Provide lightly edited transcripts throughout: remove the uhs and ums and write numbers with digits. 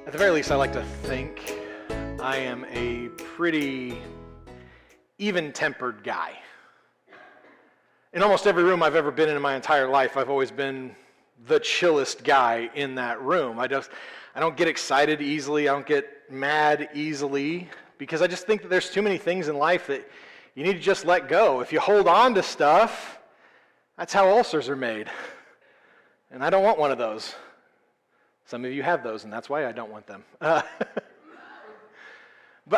At the very least, I like to think I am a pretty even-tempered guy. In almost every room I've ever been in my entire life, I've always been the chillest guy in that room. I don't get excited easily. I don't get mad easily because I just think that there's too many things in life that you need to just let go. If you hold on to stuff, that's how ulcers are made. And I don't want one of those. Some of you have those, and that's why I don't want them. But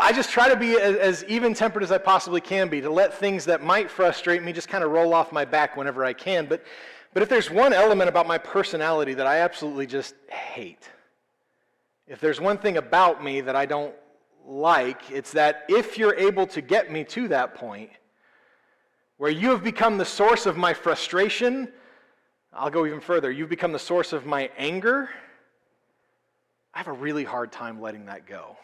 I just try to be as even-tempered as I possibly can be, to let things that might frustrate me just kind of roll off my back whenever I can. But if there's one element about my personality that I absolutely just hate, if there's one thing about me that I don't like, it's that if you're able to get me to that point where you have become the source of my frustration, I'll go even further, you've become the source of my anger, I have a really hard time letting that go.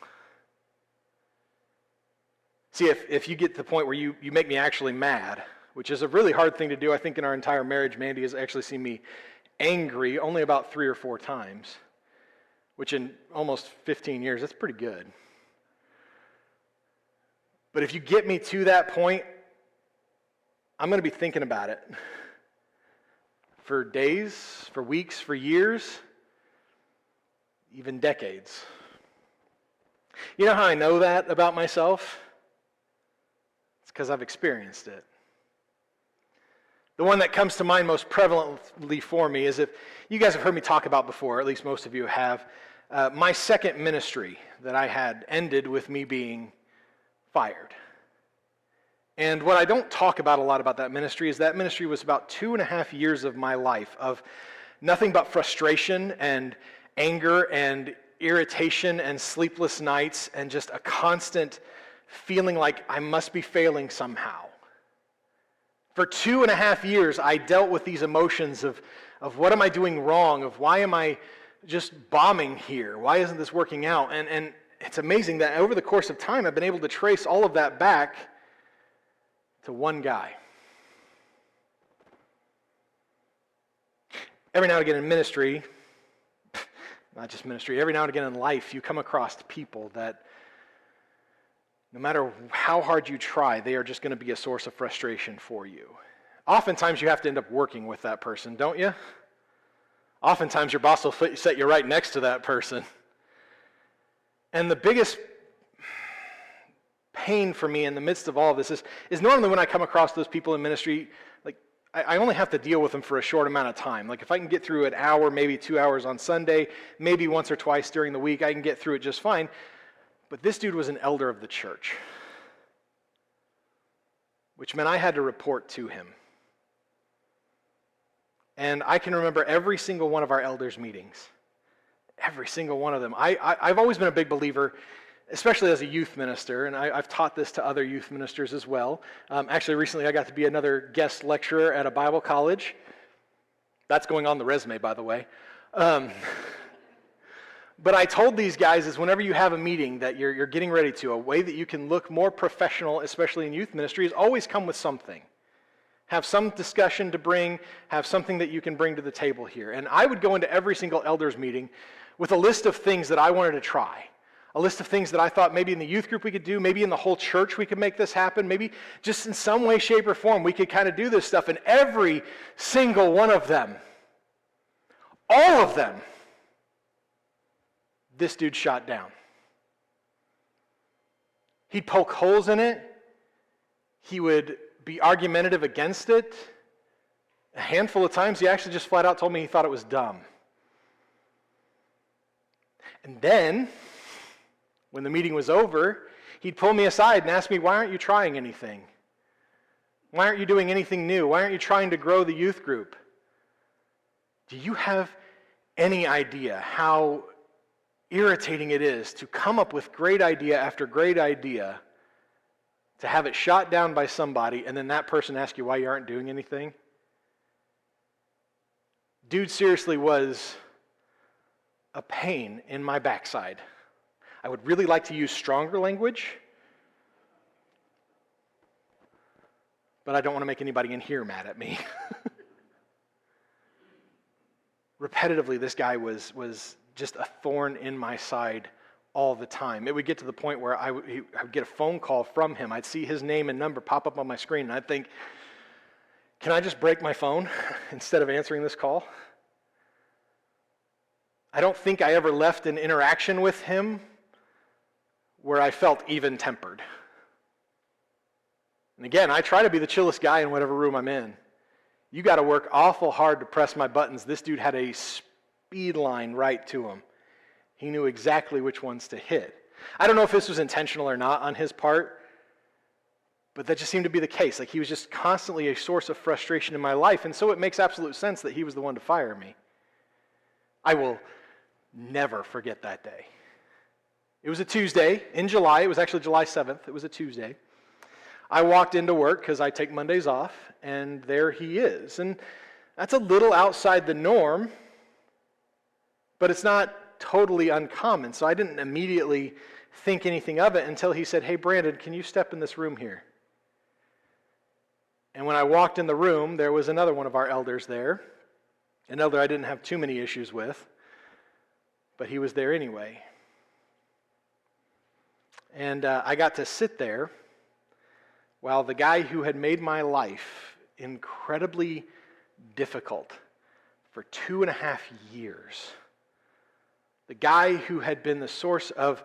See, if you get to the point where you make me actually mad, which is a really hard thing to do, I think in our entire marriage, Mandy has actually seen me angry only about 3 or 4 times, which in almost 15 years, that's pretty good. But if you get me to that point, I'm going to be thinking about it for days, for weeks, for years, even decades. You know how I know that about myself? It's because I've experienced it. The one that comes to mind most prevalently for me is, if you guys have heard me talk about before, at least most of you have, my second ministry that I had ended with me being fired. And what I don't talk about a lot about that ministry is that ministry was about 2.5 years of my life of nothing but frustration and anger and irritation and sleepless nights and just a constant feeling like I must be failing somehow. For 2.5 years, I dealt with these emotions of what am I doing wrong, of why am I just bombing here, why isn't this working out? And it's amazing that over the course of time, I've been able to trace all of that back to one guy. Every now and again in ministry, not just ministry, every now and again in life, you come across people that no matter how hard you try, they are just going to be a source of frustration for you. Oftentimes you have to end up working with that person, don't you? Oftentimes your boss will set you right next to that person. And the biggest pain for me in the midst of all of this is normally when I come across those people in ministry, like I only have to deal with them for a short amount of time. Like if I can get through an hour, maybe 2 hours on Sunday, maybe once or twice during the week, I can get through it just fine. But this dude was an elder of the church, which meant I had to report to him. And I can remember every single one of our elders' meetings, every single one of them. I've always been a big believer, especially as a youth minister, and I've taught this to other youth ministers as well. Actually, recently I got to be another guest lecturer at a Bible college. That's going on the resume, by the way. But I told these guys is whenever you have a meeting that you're getting ready to, a way that you can look more professional, especially in youth ministry, is always come with something. Have some discussion to bring, have something that you can bring to the table here. And I would go into every single elders meeting with a list of things that I wanted to try. A list of things that I thought maybe in the youth group we could do, maybe in the whole church we could make this happen, maybe just in some way, shape, or form we could kind of do this stuff. And every single one of them, all of them, this dude shot down. He'd poke holes in it. He would be argumentative against it. A handful of times he actually just flat out told me he thought it was dumb. And then, when the meeting was over, he'd pull me aside and ask me, why aren't you trying anything? Why aren't you doing anything new? Why aren't you trying to grow the youth group? Do you have any idea how irritating it is to come up with great idea after great idea, to have it shot down by somebody, and then that person asks you why you aren't doing anything? Dude seriously was a pain in my backside. I would really like to use stronger language, but I don't want to make anybody in here mad at me. Repetitively, this guy was just a thorn in my side all the time. It would get to the point where I would get a phone call from him. I'd see his name and number pop up on my screen, and I'd think, can I just break my phone instead of answering this call? I don't think I ever left an interaction with him where I felt even-tempered. And again, I try to be the chillest guy in whatever room I'm in. You got to work awful hard to press my buttons. This dude had a speed line right to him. He knew exactly which ones to hit. I don't know if this was intentional or not on his part, but that just seemed to be the case. Like, he was just constantly a source of frustration in my life, and so it makes absolute sense that he was the one to fire me. I will never forget that day. It was a Tuesday in July. It was actually July 7th. It was a Tuesday. I walked into work because I take Mondays off, and there he is. And that's a little outside the norm, but it's not totally uncommon. So I didn't immediately think anything of it until he said, "Hey, Brandon, can you step in this room here?" And when I walked in the room, there was another one of our elders there, an elder I didn't have too many issues with, but he was there anyway. And I got to sit there while the guy who had made my life incredibly difficult for 2.5 years, the guy who had been the source of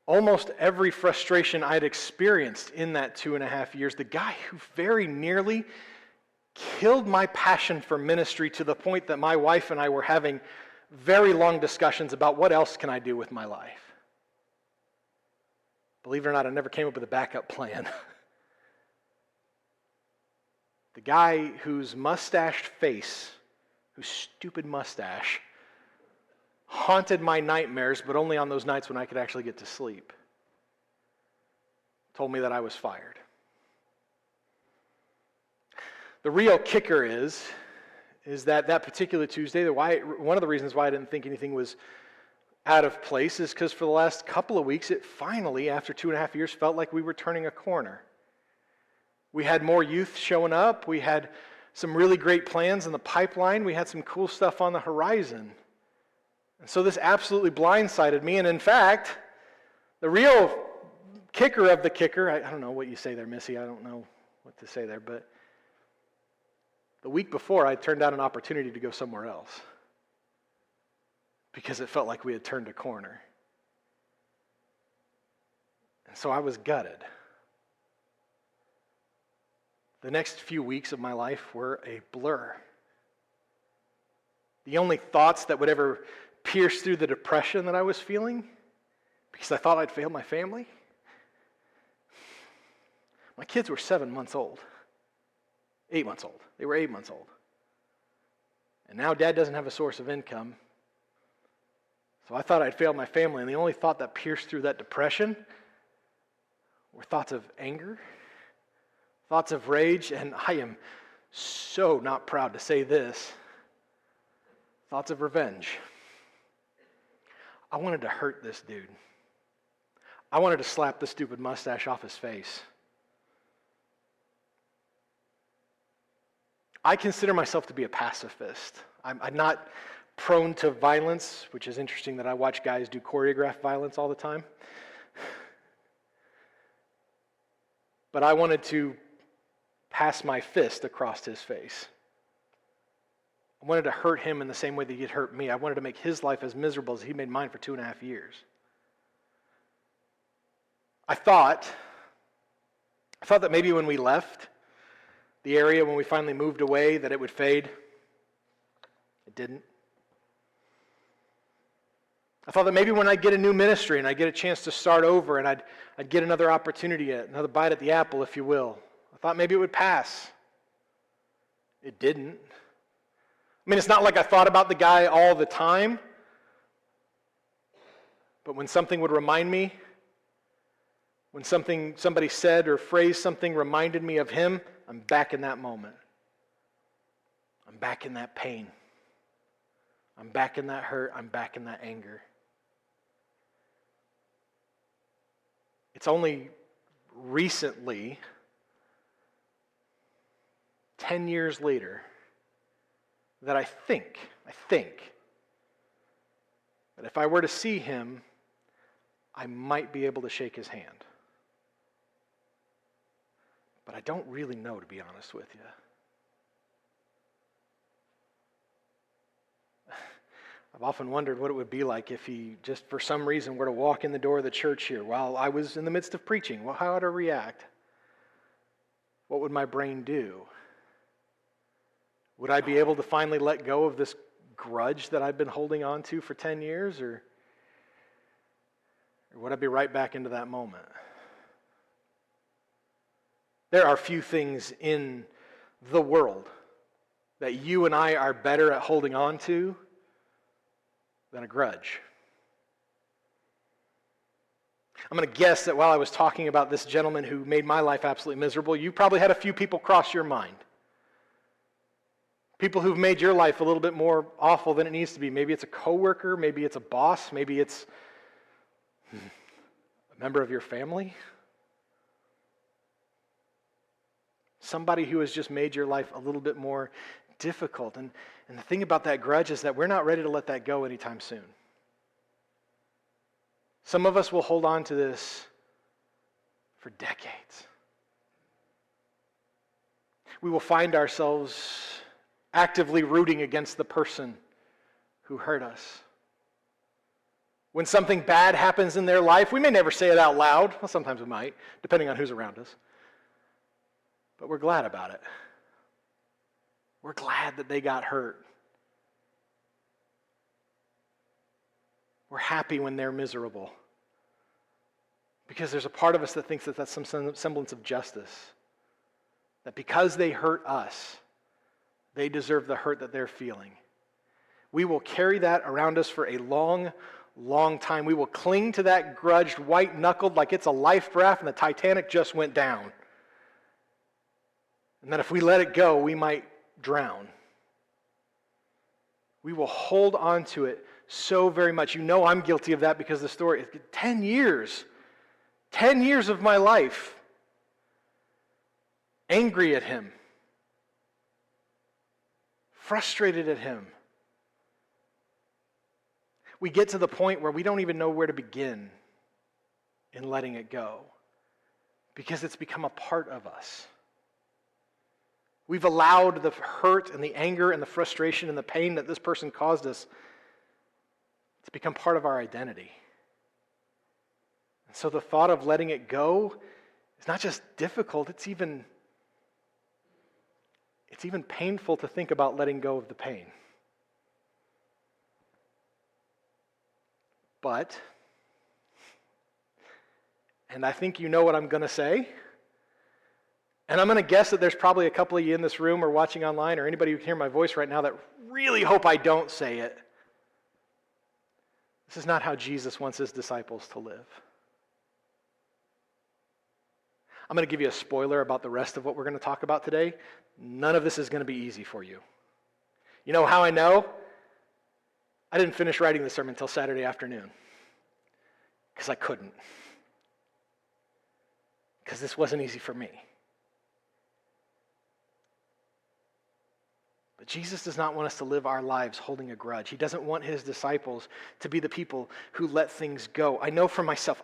almost every frustration I'd experienced in that 2.5 years, the guy who very nearly killed my passion for ministry to the point that my wife and I were having very long discussions about what else can I do with my life. Believe it or not, I never came up with a backup plan. The guy whose mustached face, whose stupid mustache, haunted my nightmares, but only on those nights when I could actually get to sleep, told me that I was fired. The real kicker is that particular Tuesday, one of the reasons why I didn't think anything was out of place is because for the last couple of weeks, it finally, after 2.5 years, felt like we were turning a corner. We had more youth showing up. We had some really great plans in the pipeline. We had some cool stuff on the horizon. And so this absolutely blindsided me. And in fact, the real kicker of the kicker, I don't know what you say there, Missy. I don't know what to say there. But the week before, I turned down an opportunity to go somewhere else because it felt like we had turned a corner. And so I was gutted. The next few weeks of my life were a blur. The only thoughts that would ever pierce through the depression that I was feeling, because I thought I'd failed my family. My kids were 7 months old. 8 months old. They were 8 months old. And now Dad doesn't have a source of income. So I thought I'd failed my family, and the only thought that pierced through that depression were thoughts of anger, thoughts of rage, and I am so not proud to say this, thoughts of revenge. I wanted to hurt this dude. I wanted to slap the stupid mustache off his face. I consider myself to be a pacifist. I'm not prone to violence, which is interesting that I watch guys do choreographed violence all the time. But I wanted to pass my fist across his face. I wanted to hurt him in the same way that he'd hurt me. I wanted to make his life as miserable as he made mine for 2.5 years. I thought that maybe when we left the area, when we finally moved away, that it would fade. It didn't. I thought that maybe when I'd get a new ministry and I'd get a chance to start over and I'd get another opportunity, another bite at the apple, if you will. I thought maybe it would pass. It didn't. I mean, it's not like I thought about the guy all the time, but when something would remind me, when somebody said or phrased something reminded me of him, I'm back in that moment. I'm back in that pain. I'm back in that hurt. I'm back in that anger. It's only recently, 10 years later, that I think that if I were to see him, I might be able to shake his hand. But I don't really know, to be honest with you. I've often wondered what it would be like if he just for some reason were to walk in the door of the church here while I was in the midst of preaching. Well, how would I react? What would my brain do? Would I be able to finally let go of this grudge that I've been holding on to for 10 years? Or would I be right back into that moment? There are few things in the world that you and I are better at holding on to than a grudge. I'm going to guess that while I was talking about this gentleman who made my life absolutely miserable, you probably had a few people cross your mind. People who've made your life a little bit more awful than it needs to be. Maybe it's a coworker, maybe it's a boss, maybe it's a member of your family. Somebody who has just made your life a little bit more difficult. And the thing about that grudge is that we're not ready to let that go anytime soon. Some of us will hold on to this for decades. We will find ourselves actively rooting against the person who hurt us. When something bad happens in their life, we may never say it out loud. Well, sometimes we might, depending on who's around us. But we're glad about it. We're glad that they got hurt. We're happy when they're miserable. Because there's a part of us that thinks that that's some semblance of justice. That because they hurt us, they deserve the hurt that they're feeling. We will carry that around us for a long, long time. We will cling to that grudge white-knuckled like it's a life raft and the Titanic just went down. And that if we let it go, we might drown. We will hold on to it so very much. You know I'm guilty of that because the story, 10 years of my life, angry at him, frustrated at him. We get to the point where we don't even know where to begin in letting it go because it's become a part of us. We've allowed the hurt and the anger and the frustration and the pain that this person caused us to become part of our identity. And so the thought of letting it go is not just difficult, it's even painful to think about letting go of the pain. But, and I think you know what I'm going to say, and I'm going to guess that there's probably a couple of you in this room or watching online or anybody who can hear my voice right now that really hope I don't say it. This is not how Jesus wants his disciples to live. I'm going to give you a spoiler about the rest of what we're going to talk about today. None of this is going to be easy for you. You know how I know? I didn't finish writing the sermon until Saturday afternoon because I couldn't. Because this wasn't easy for me. But Jesus does not want us to live our lives holding a grudge. He doesn't want his disciples to be the people who let things go. I know for myself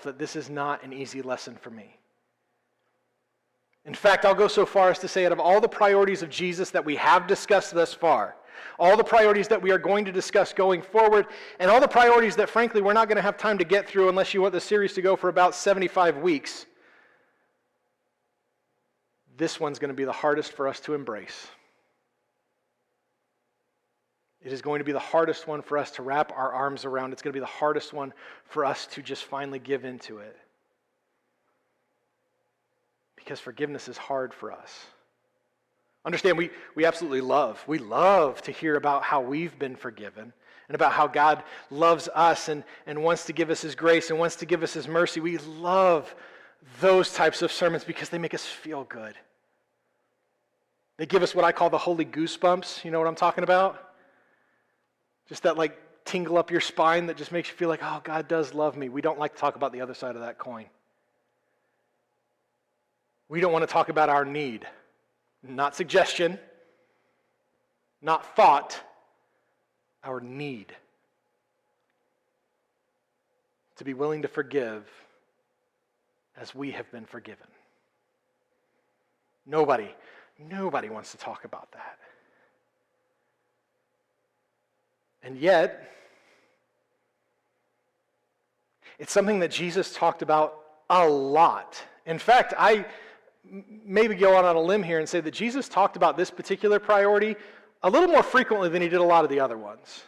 that this is not an easy lesson for me. In fact, I'll go so far as to say out of all the priorities of Jesus that we have discussed thus far, all the priorities that we are going to discuss going forward, and all the priorities that frankly we're not going to have time to get through unless you want the series to go for about 75 weeks, this one's going to be the hardest for us to embrace. It is going to be the hardest one for us to wrap our arms around. It's going to be the hardest one for us to just finally give into it. Because forgiveness is hard for us. Understand, we absolutely love to hear about how we've been forgiven and about how God loves us and wants to give us his grace and wants to give us his mercy. We love those types of sermons because they make us feel good. They give us what I call the holy goosebumps. You know what I'm talking about? Just that like tingle up your spine that just makes you feel like, oh, God does love me. We don't like to talk about the other side of that coin. We don't want to talk about our need. Not suggestion, not thought. our need to be willing to forgive as we have been forgiven. Nobody wants to talk about that. And yet, it's something that Jesus talked about a lot. In fact, I maybe go out on a limb here and say that Jesus talked about this particular priority a little more frequently than he did a lot of the other ones.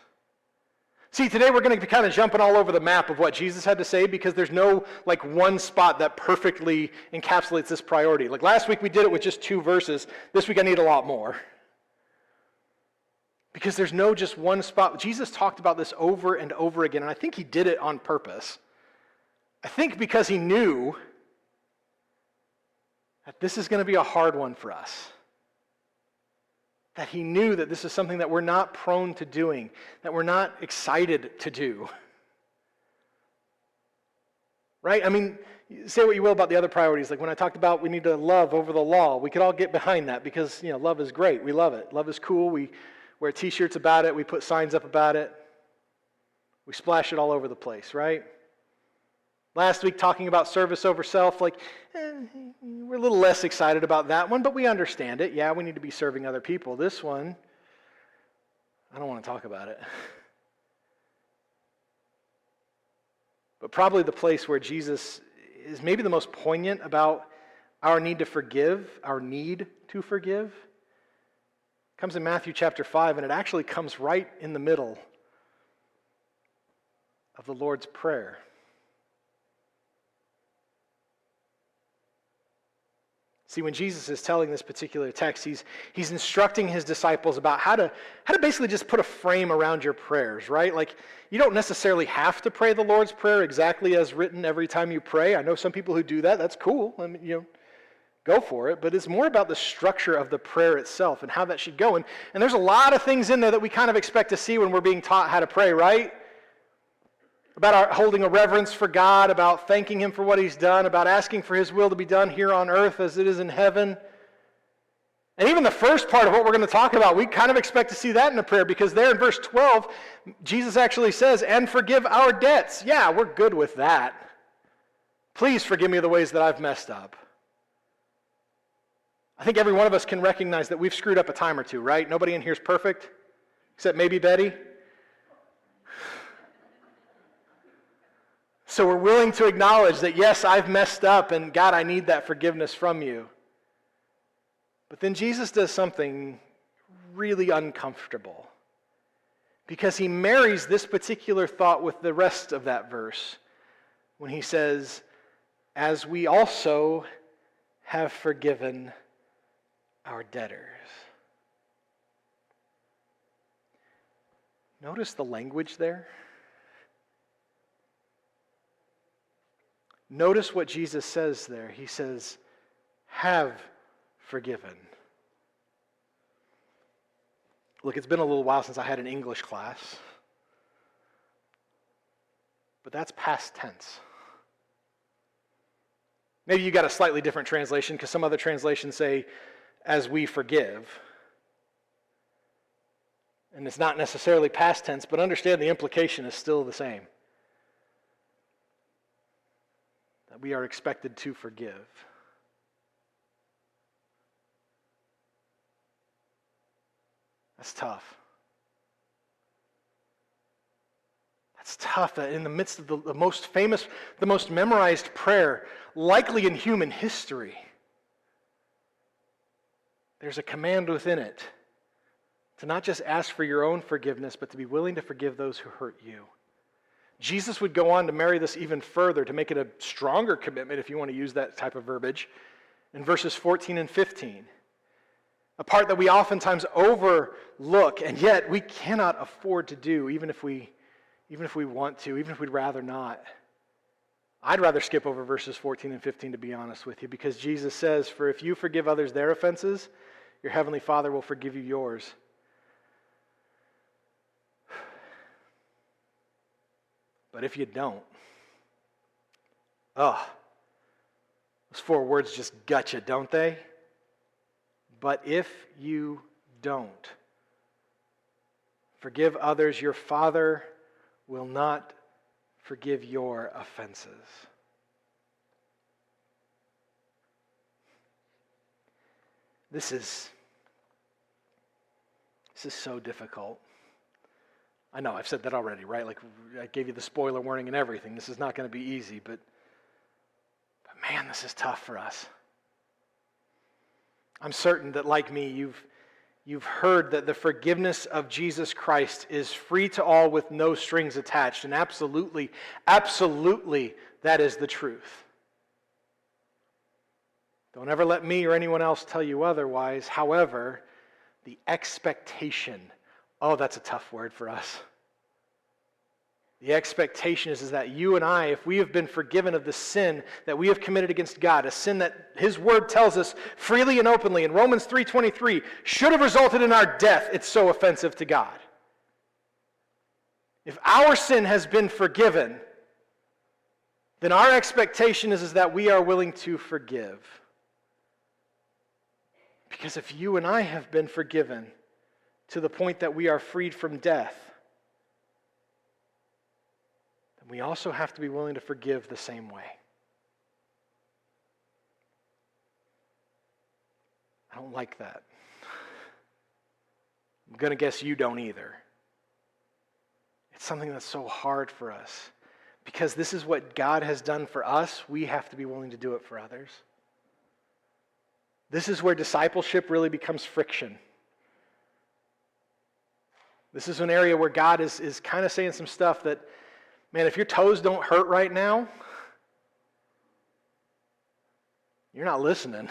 See, today we're going to be kind of jumping all over the map of what Jesus had to say because there's no one spot that perfectly encapsulates this priority. Like last week we did it with just 2 verses. This week I need a lot more. Because there's no just one spot. Jesus talked about this over and over again, and I think he did it on purpose. I think because he knew that this is going to be a hard one for us. That he knew that this is something that we're not prone to doing, that we're not excited to do. Right? I mean, say what you will about the other priorities. Like when I talked about we need to love over the law, we could all get behind that because, love is great. We love it. Love is cool. We wear t-shirts about it. We put signs up about it. We splash it all over the place, right? Last week, talking about service over self, we're a little less excited about that one, but we understand it. Yeah, we need to be serving other people. This one, I don't want to talk about it. But probably the place where Jesus is maybe the most poignant about our need to forgive, comes in Matthew chapter 5, and it actually comes right in the middle of the Lord's Prayer. See, when Jesus is telling this particular text, he's instructing his disciples about how to basically just put a frame around your prayers, right? Like, you don't necessarily have to pray the Lord's Prayer exactly as written every time you pray. I know some people who do that. That's cool. I mean, go for it. But it's more about the structure of the prayer itself and how that should go. And there's a lot of things in there that we kind of expect to see when we're being taught how to pray, right? About our holding a reverence for God, about thanking him for what he's done, about asking for his will to be done here on earth as it is in heaven. And even the first part of what we're going to talk about, we kind of expect to see that in the prayer because there in verse 12, Jesus actually says, and forgive our debts. Yeah, we're good with that. Please forgive me the ways that I've messed up. I think every one of us can recognize that we've screwed up a time or two, right? Nobody in here is perfect, except maybe Betty. So we're willing to acknowledge that, yes, I've messed up, and God, I need that forgiveness from you. But then Jesus does something really uncomfortable because he marries this particular thought with the rest of that verse when he says, as we also have forgiven our debtors. Notice the language there. Notice what Jesus says there. He says, have forgiven. Look, it's been a little while since I had an English class, but that's past tense. Maybe you got a slightly different translation because some other translations say, as we forgive. And it's not necessarily past tense, but understand the implication is still the same. That we are expected to forgive. That's tough. That's tough that in the midst of the most famous, the most memorized prayer, likely in human history, there's a command within it to not just ask for your own forgiveness, but to be willing to forgive those who hurt you. Jesus would go on to marry this even further, to make it a stronger commitment, if you want to use that type of verbiage, in verses 14 and 15. A part that we oftentimes overlook, and yet we cannot afford to do, even if we want to, even if we'd rather not. I'd rather skip over verses 14 and 15, to be honest with you, because Jesus says, for if you forgive others their offenses, your heavenly Father will forgive you yours. But if you don't, those 4 words just gut you, don't they? But if you don't Forgive others. Your Father will not forgive your offenses. This is so difficult. I know, I've said that already, right? Like, I gave you the spoiler warning and everything. This is not going to be easy, but man, this is tough for us. I'm certain that, like me, you've heard that the forgiveness of Jesus Christ is free to all with no strings attached, and absolutely, that is the truth. Don't ever let me or anyone else tell you otherwise. However, the expectation, that's a tough word for us. The expectation is that you and I, if we have been forgiven of the sin that we have committed against God, a sin that His Word tells us freely and openly in Romans 3:23 should have resulted in our death, it's so offensive to God. If our sin has been forgiven, then our expectation is that we are willing to forgive. Because if you and I have been forgiven to the point that we are freed from death, then we also have to be willing to forgive the same way. I don't like that. I'm going to guess you don't either. It's something that's so hard for us. Because this is what God has done for us, we have to be willing to do it for others. This is where discipleship really becomes friction. This is an area where God is kind of saying some stuff that, man, if your toes don't hurt right now, you're not listening.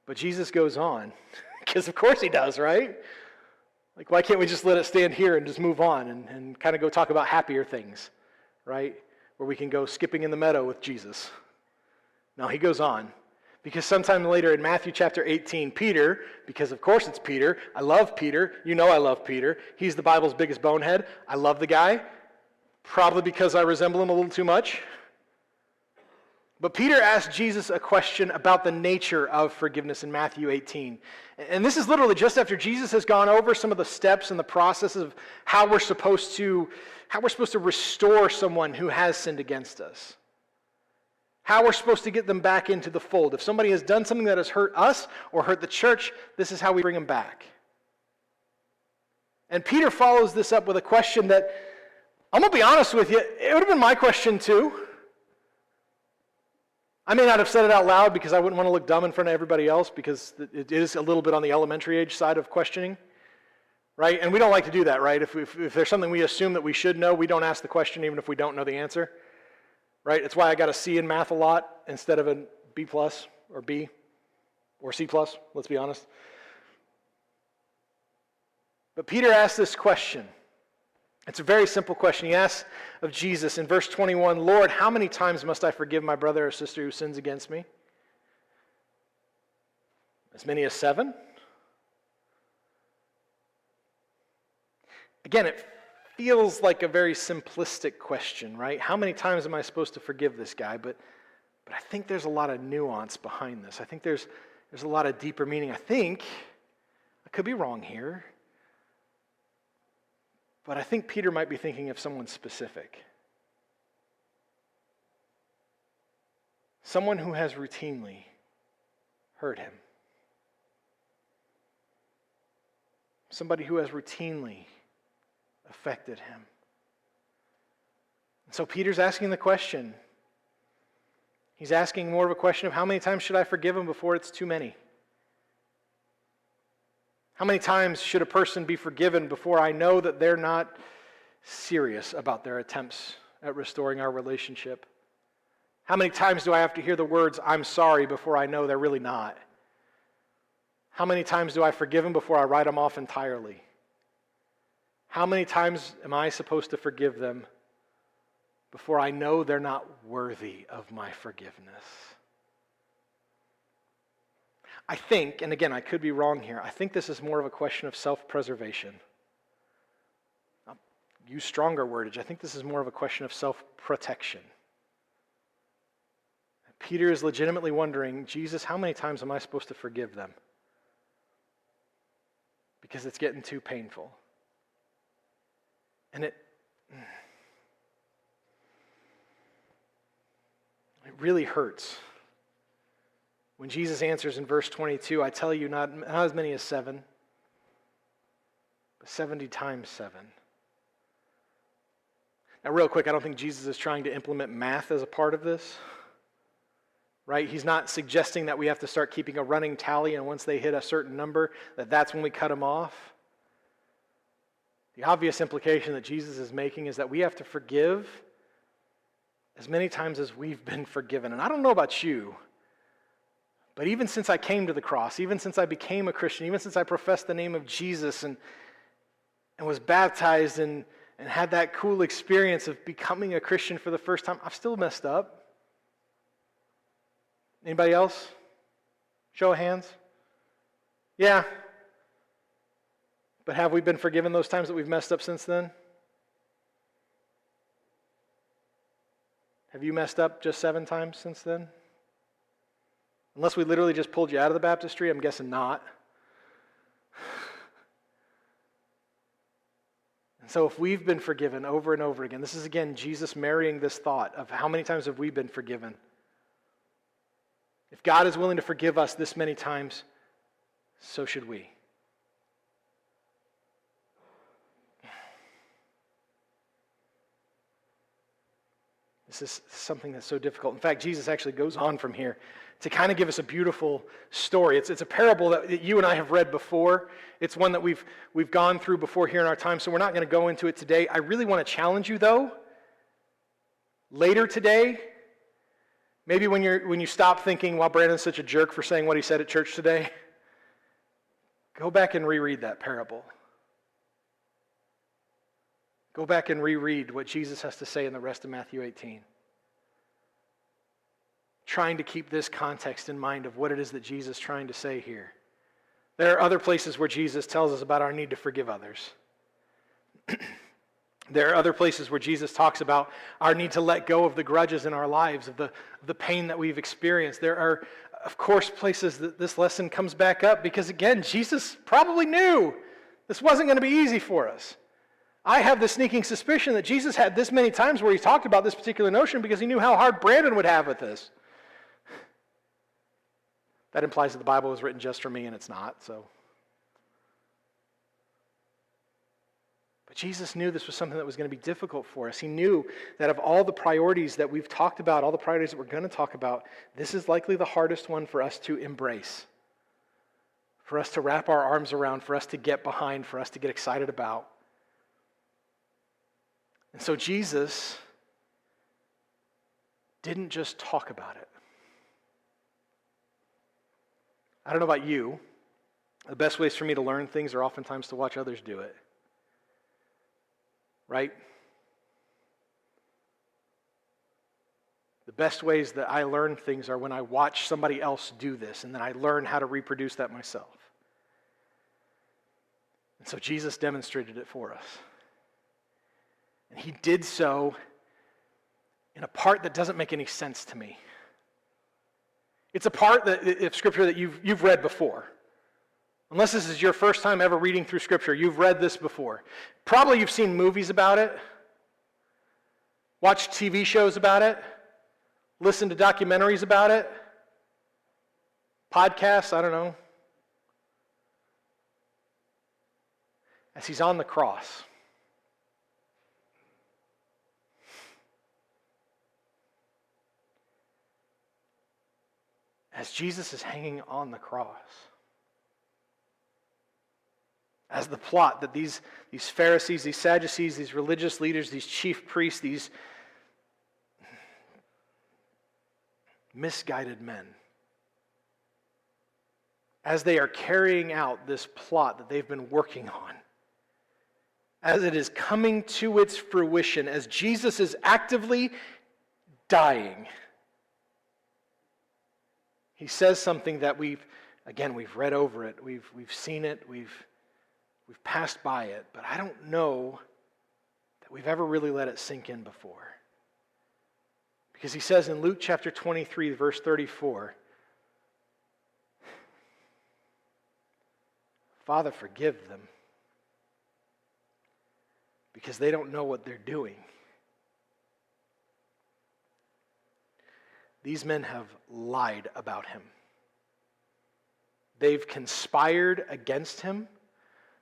But Jesus goes on, because of course He does, right? Like, why can't we just let it stand here and just move on and kind of go talk about happier things, right? Where we can go skipping in the meadow with Jesus. No, He goes on. Because sometime later in Matthew chapter 18, Peter, because of course it's Peter, I love Peter, you know I love Peter, he's the Bible's biggest bonehead, I love the guy, probably because I resemble him a little too much. But Peter asked Jesus a question about the nature of forgiveness in Matthew 18. And this is literally just after Jesus has gone over some of the steps and the processes of how we're supposed to restore someone who has sinned against us. How we're supposed to get them back into the fold. If somebody has done something that has hurt us or hurt the church, this is how we bring them back. And Peter follows this up with a question that, I'm going to be honest with you, it would have been my question too. I may not have said it out loud because I wouldn't want to look dumb in front of everybody else, because it is a little bit on the elementary age side of questioning, right? And we don't like to do that, right? If there's something we assume that we should know, we don't ask the question even if we don't know the answer. Right? It's why I got a C in math a lot instead of a B plus or B or C plus, let's be honest. But Peter asked this question. It's a very simple question. He asks of Jesus in verse 21, Lord, how many times must I forgive my brother or sister who sins against me? As many as 7? Again, it feels like a very simplistic question, right? How many times am I supposed to forgive this guy? But I think there's a lot of nuance behind this. I think there's a lot of deeper meaning. I could be wrong here, but I think Peter might be thinking of someone specific. Someone who has routinely hurt him. Somebody who has routinely affected him. And so Peter's asking the question. He's asking more of a question of how many times should I forgive him before it's too many? How many times should a person be forgiven before I know that they're not serious about their attempts at restoring our relationship? How many times do I have to hear the words, I'm sorry, before I know they're really not? How many times do I forgive them before I write them off entirely? How many times am I supposed to forgive them before I know they're not worthy of my forgiveness? I think, and again, I could be wrong here, I think this is more of a question of self-preservation. I'll use stronger wordage. I think this is more of a question of self-protection. Peter is legitimately wondering, Jesus, how many times am I supposed to forgive them? because it's getting too painful. And it really hurts. When Jesus answers in verse 22, I tell you, not as many as 7, but 70 times 7. Now, real quick, I don't think Jesus is trying to implement math as a part of this, right? He's not suggesting that we have to start keeping a running tally, and once they hit a certain number, that's when we cut them off. The obvious implication that Jesus is making is that we have to forgive as many times as we've been forgiven. And I don't know about you, but even since I came to the cross, even since I became a Christian, even since I professed the name of Jesus and was baptized and had that cool experience of becoming a Christian for the first time, I've still messed up. Anybody else? Show of hands. Yeah. But have we been forgiven those times that we've messed up since then? Have you messed up just 7 times since then? Unless we literally just pulled you out of the baptistry, I'm guessing not. And so if we've been forgiven over and over again, this is again Jesus marrying this thought of how many times have we been forgiven? If God is willing to forgive us this many times, so should we. This is something that's so difficult. In fact, Jesus actually goes on from here to kind of give us a beautiful story. It's a parable that you and I have read before. It's one that we've gone through before here in our time, so we're not going to go into it today. I really want to challenge you, though, later today, maybe when you stop thinking, well, Brandon's such a jerk for saying what he said at church today, go back and reread that parable. Go back and reread what Jesus has to say in the rest of Matthew 18. Trying to keep this context in mind of what it is that Jesus is trying to say here. There are other places where Jesus tells us about our need to forgive others. There are other places where Jesus talks about our need to let go of the grudges in our lives, of the pain that we've experienced. There are, of course, places that this lesson comes back up because, again, Jesus probably knew this wasn't going to be easy for us. I have the sneaking suspicion that Jesus had this many times where he talked about this particular notion because he knew how hard Brandon would have with this. That implies that the Bible was written just for me, and it's not, so. But Jesus knew this was something that was going to be difficult for us. He knew that of all the priorities that we've talked about, all the priorities that we're going to talk about, this is likely the hardest one for us to embrace, for us to wrap our arms around, for us to get behind, for us to get excited about. And so Jesus didn't just talk about it. I don't know about you. The best ways for me to learn things are oftentimes to watch others do it. Right? The best ways that I learn things are when I watch somebody else do this, and then I learn how to reproduce that myself. And so Jesus demonstrated it for us. And he did so in a part that doesn't make any sense to me. It's a part of Scripture that you've read before. Unless this is your first time ever reading through Scripture, you've read this before. Probably you've seen movies about it, watched TV shows about it, listened to documentaries about it, podcasts, I don't know. As he's on the cross, as Jesus is hanging on the cross, as the plot that these Pharisees, these Sadducees, these religious leaders, these chief priests, these misguided men, as they are carrying out this plot that they've been working on, as it is coming to its fruition, as Jesus is actively dying, he says something that we've read over it, we've seen it, we've passed by it, but I don't know that we've ever really let it sink in before. Because he says in Luke chapter 23, verse 34, Father, forgive them, because they don't know what they're doing. These men have lied about him. They've conspired against him.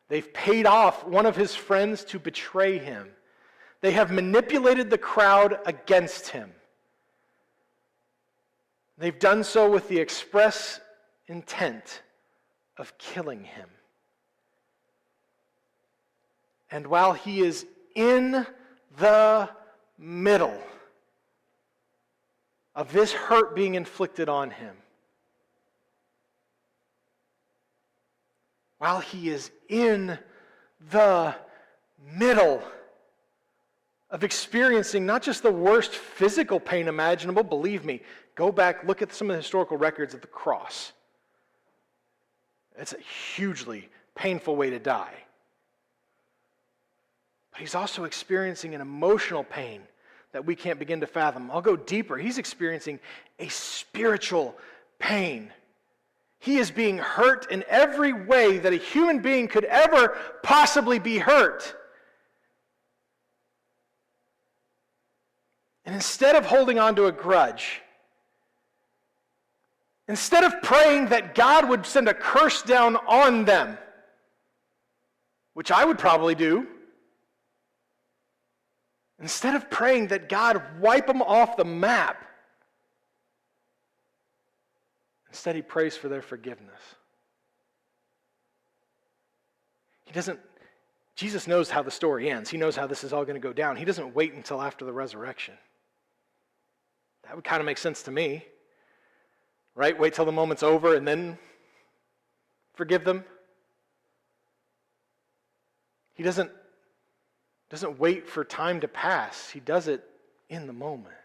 They've paid off one of his friends to betray him. They have manipulated the crowd against him. They've done so with the express intent of killing him. And while he is in the middle of this hurt being inflicted on him, while he is in the middle of experiencing not just the worst physical pain imaginable, believe me, go back, look at some of the historical records of the cross. It's a hugely painful way to die. But he's also experiencing an emotional pain that we can't begin to fathom. I'll go deeper. He's experiencing a spiritual pain. He is being hurt in every way that a human being could ever possibly be hurt. And instead of holding on to a grudge, instead of praying that God would send a curse down on them, which I would probably do, instead of praying that God wipe them off the map, instead he prays for their forgiveness. Jesus knows how the story ends. He knows how this is all going to go down. He doesn't wait until after the resurrection. That would kind of make sense to me. Right? Wait till the moment's over and then forgive them. He doesn't wait for time to pass. He does it in the moment.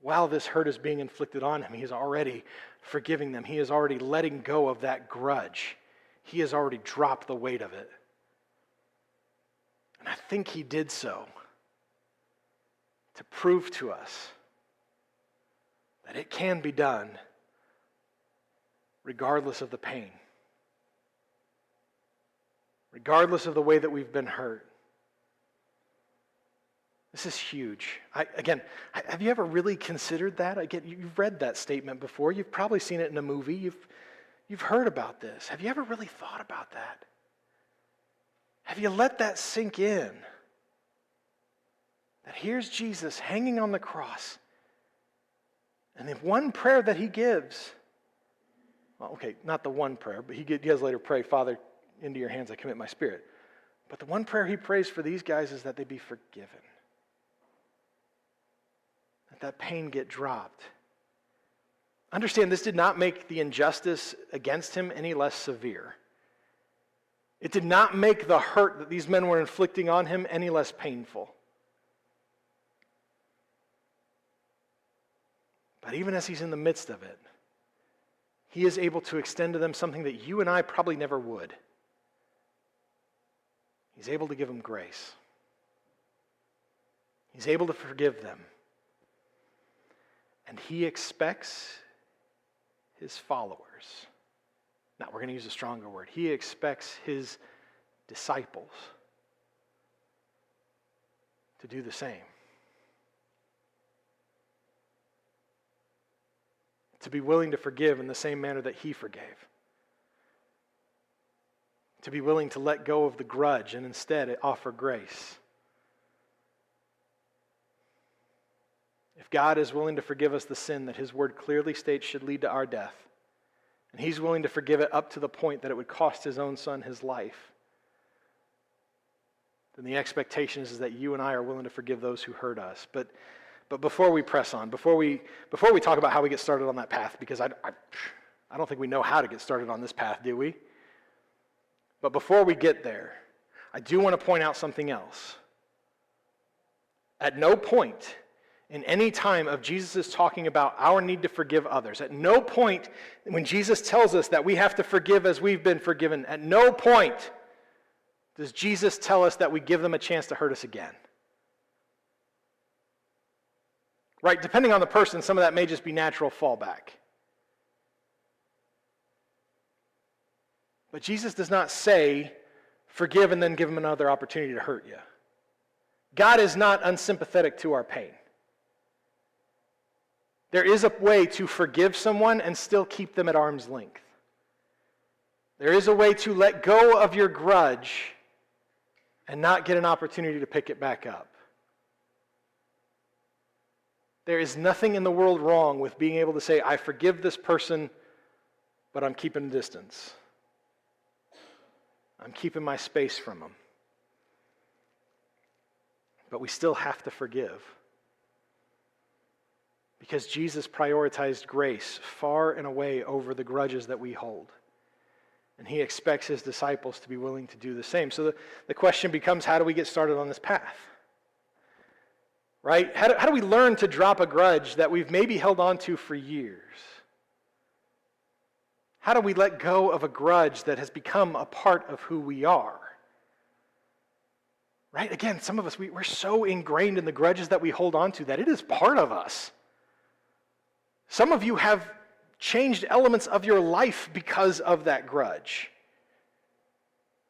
While this hurt is being inflicted on him, he is already forgiving them. He is already letting go of that grudge. He has already dropped the weight of it. And I think he did so to prove to us that it can be done regardless of the pain, regardless of the way that we've been hurt. This is huge. Have you ever really considered that? You've read that statement before. You've probably seen it in a movie. You've heard about this. Have you ever really thought about that? Have you let that sink in? That here's Jesus hanging on the cross, and the one prayer that he gives, well, okay, not the one prayer, but he does later pray, Father, into your hands I commit my spirit. But the one prayer he prays for these guys is that they be forgiven. That pain get dropped. Understand, this did not make the injustice against him any less severe. It did not make the hurt that these men were inflicting on him any less painful. But even as he's in the midst of it, he is able to extend to them something that you and I probably never would. He's able to give them grace. He's able to forgive them. And he expects his followers. Now, we're going to use a stronger word. He expects his disciples to do the same. To be willing to forgive in the same manner that he forgave. To be willing to let go of the grudge and instead offer grace. If God is willing to forgive us the sin that his word clearly states should lead to our death, and he's willing to forgive it up to the point that it would cost his own son his life, then the expectation is that you and I are willing to forgive those who hurt us. But before we press on, before we talk about how we get started on that path, because I don't think we know how to get started on this path, do we? But before we get there, I do want to point out something else. At no point in any time of Jesus' talking about our need to forgive others, at no point when Jesus tells us that we have to forgive as we've been forgiven, at no point does Jesus tell us that we give them a chance to hurt us again. Right? Depending on the person, some of that may just be natural fallback. But Jesus does not say, forgive and then give them another opportunity to hurt you. God is not unsympathetic to our pain. There is a way to forgive someone and still keep them at arm's length. There is a way to let go of your grudge and not get an opportunity to pick it back up. There is nothing in the world wrong with being able to say, I forgive this person, but I'm keeping distance. I'm keeping my space from them. But we still have to forgive. Because Jesus prioritized grace far and away over the grudges that we hold. And he expects his disciples to be willing to do the same. So the question becomes, how do we get started on this path? Right? How do we learn to drop a grudge that we've maybe held on to for years? How do we let go of a grudge that has become a part of who we are? Right? Again, some of us, we're so ingrained in the grudges that we hold on to that it is part of us. Some of you have changed elements of your life because of that grudge.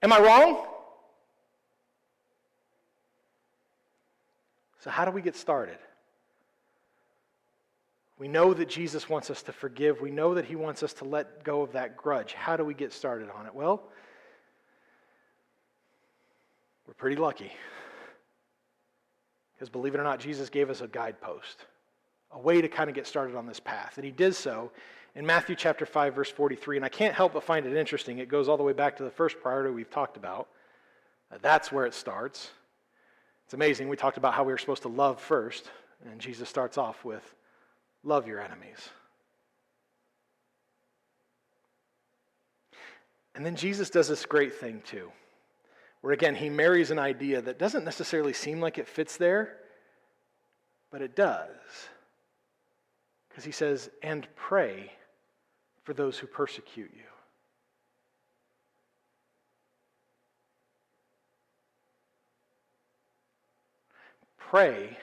Am I wrong? So how do we get started? We know that Jesus wants us to forgive. We know that he wants us to let go of that grudge. How do we get started on it? Well, we're pretty lucky. Because believe it or not, Jesus gave us a guidepost, a way to kind of get started on this path. And he did so in Matthew chapter 5, verse 43. And I can't help but find it interesting. It goes all the way back to the first priority we've talked about. That's where it starts. It's amazing. We talked about how we were supposed to love first. And Jesus starts off with, love your enemies. And then Jesus does this great thing too, where again, he marries an idea that doesn't necessarily seem like it fits there, but it does. Because he says, and pray for those who persecute you. Pray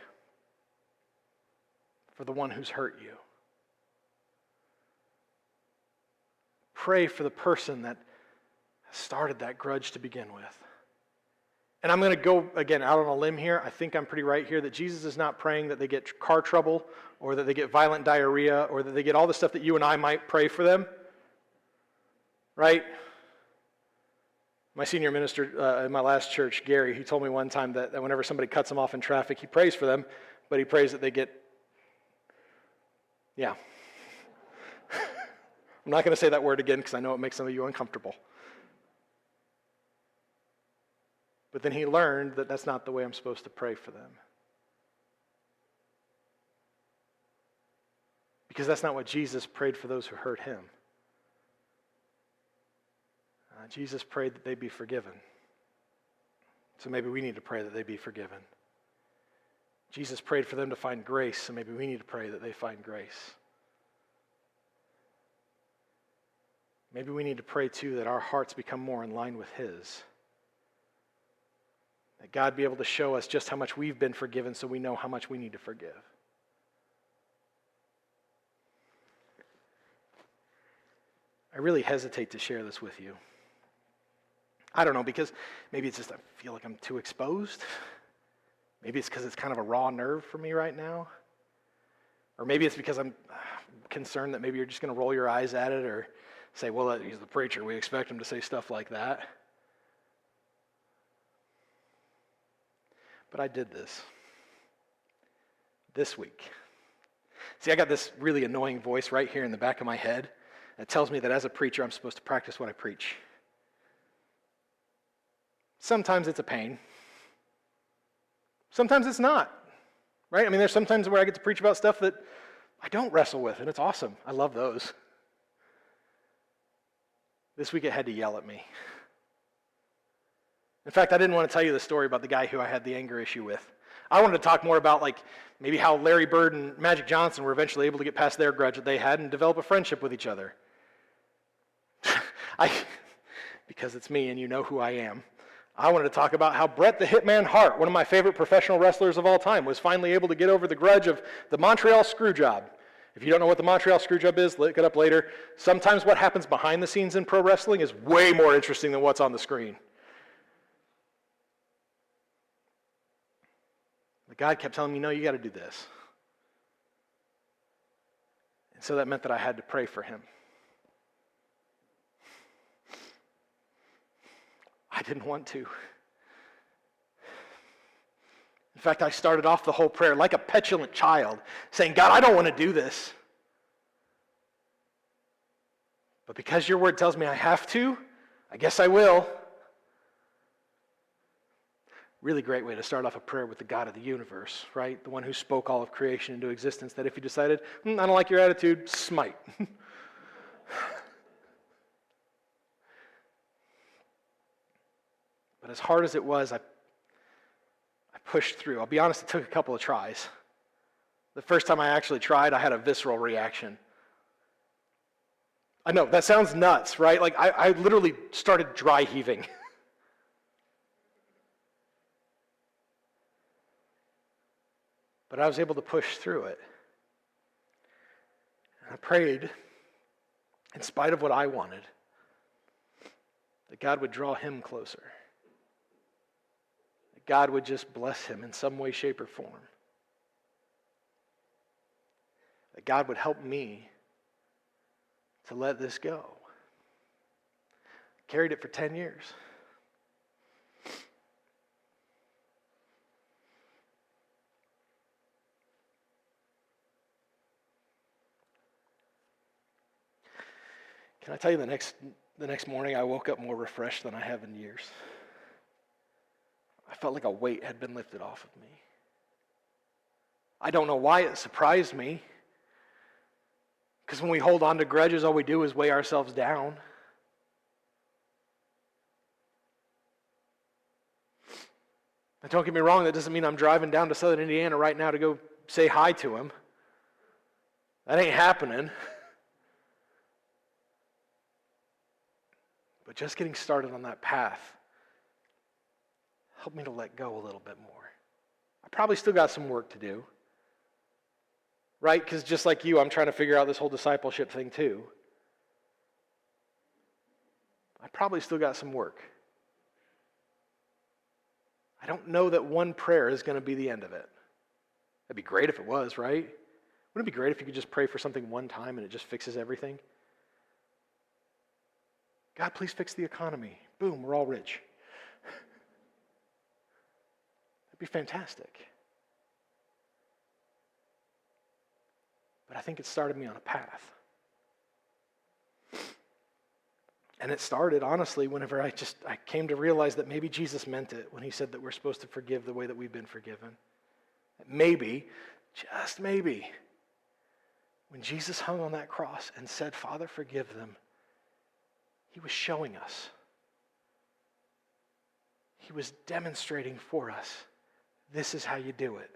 for the one who's hurt you. Pray for the person that started that grudge to begin with. And I'm going to go, again, out on a limb here. I think I'm pretty right here that Jesus is not praying that they get car trouble or that they get violent diarrhea or that they get all the stuff that you and I might pray for them. Right? My senior minister in my last church, Gary, he told me one time that whenever somebody cuts him off in traffic, he prays for them, but he prays that they get, I'm not going to say that word again because I know it makes some of you uncomfortable. But then he learned that that's not the way I'm supposed to pray for them. Because that's not what Jesus prayed for those who hurt him. Jesus prayed that they be forgiven. So maybe we need to pray that they be forgiven. Jesus prayed for them to find grace, so maybe we need to pray that they find grace. Maybe we need to pray too that our hearts become more in line with his. That God be able to show us just how much we've been forgiven so we know how much we need to forgive. I really hesitate to share this with you. I don't know, because maybe it's just I feel like I'm too exposed. Maybe it's because it's kind of a raw nerve for me right now. Or maybe it's because I'm concerned that maybe you're just going to roll your eyes at it or say, well, he's the preacher. We expect him to say stuff like that. But I did this week. See, I got this really annoying voice right here in the back of my head that tells me that as a preacher, I'm supposed to practice what I preach. Sometimes it's a pain. Sometimes it's not, right? I mean, there's sometimes where I get to preach about stuff that I don't wrestle with, and it's awesome. I love those. This week it had to yell at me. In fact, I didn't want to tell you the story about the guy who I had the anger issue with. I wanted to talk more about maybe how Larry Bird and Magic Johnson were eventually able to get past their grudge that they had and develop a friendship with each other. Because it's me and you know who I am. I wanted to talk about how Bret the Hitman Hart, one of my favorite professional wrestlers of all time, was finally able to get over the grudge of the Montreal Screwjob If you don't know what the Montreal Screwjob is, look it up later. Sometimes what happens behind the scenes in pro wrestling is way more interesting than what's on the screen. But God kept telling me, no, you got to do this. And so that meant that I had to pray for him. I didn't want to. In fact, I started off the whole prayer like a petulant child, saying, God, I don't want to do this. But because your word tells me I have to, I guess I will. Really great way to start off a prayer with the God of the universe, right? The one who spoke all of creation into existence, that if he decided, I don't like your attitude, smite. But as hard as it was, I pushed through. I'll be honest, it took a couple of tries. The first time I actually tried, I had a visceral reaction. I know, that sounds nuts, right? Like, I literally started dry heaving. But I was able to push through it. And I prayed, in spite of what I wanted, that God would draw him closer. That God would just bless him in some way, shape, or form. That God would help me to let this go. Carried it for 10 years. Can I tell you the next morning I woke up more refreshed than I have in years. I felt like a weight had been lifted off of me. I don't know why it surprised me. Because when we hold on to grudges, all we do is weigh ourselves down. And don't get me wrong, that doesn't mean I'm driving down to Southern Indiana right now to go say hi to him. That ain't happening. But just getting started on that path helped me to let go a little bit more. I probably still got some work to do. Right? Because just like you, I'm trying to figure out this whole discipleship thing too. I probably still got some work. I don't know that one prayer is going to be the end of it. That'd be great if it was, right? Wouldn't it be great if you could just pray for something one time and it just fixes everything? God, please fix the economy. Boom, we're all rich. That'd be fantastic. But I think it started me on a path. And it started, honestly, whenever I came to realize that maybe Jesus meant it when he said that we're supposed to forgive the way that we've been forgiven. Maybe, just maybe, when Jesus hung on that cross and said, Father, forgive them, he was showing us. He was demonstrating for us, this is how you do it.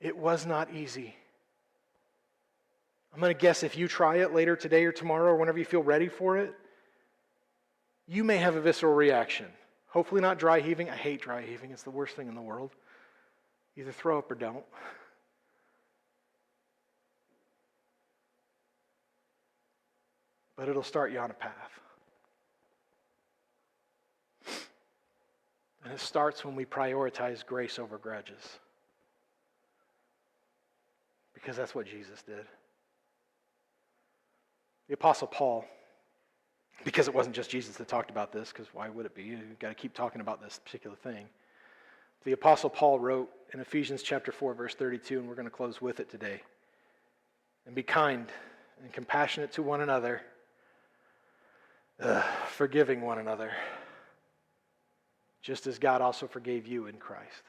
It was not easy. I'm going to guess if you try it later today or tomorrow or whenever you feel ready for it, you may have a visceral reaction. Hopefully not dry heaving. I hate dry heaving. It's the worst thing in the world. Either throw up or don't. But it'll start you on a path. And it starts when we prioritize grace over grudges. Because that's what Jesus did. The Apostle Paul, because it wasn't just Jesus that talked about this, because why would it be? You've got to keep talking about this particular thing. The Apostle Paul wrote in Ephesians chapter 4, verse 32, and we're going to close with it today. And be kind and compassionate to one another, forgiving one another, just as God also forgave you in Christ.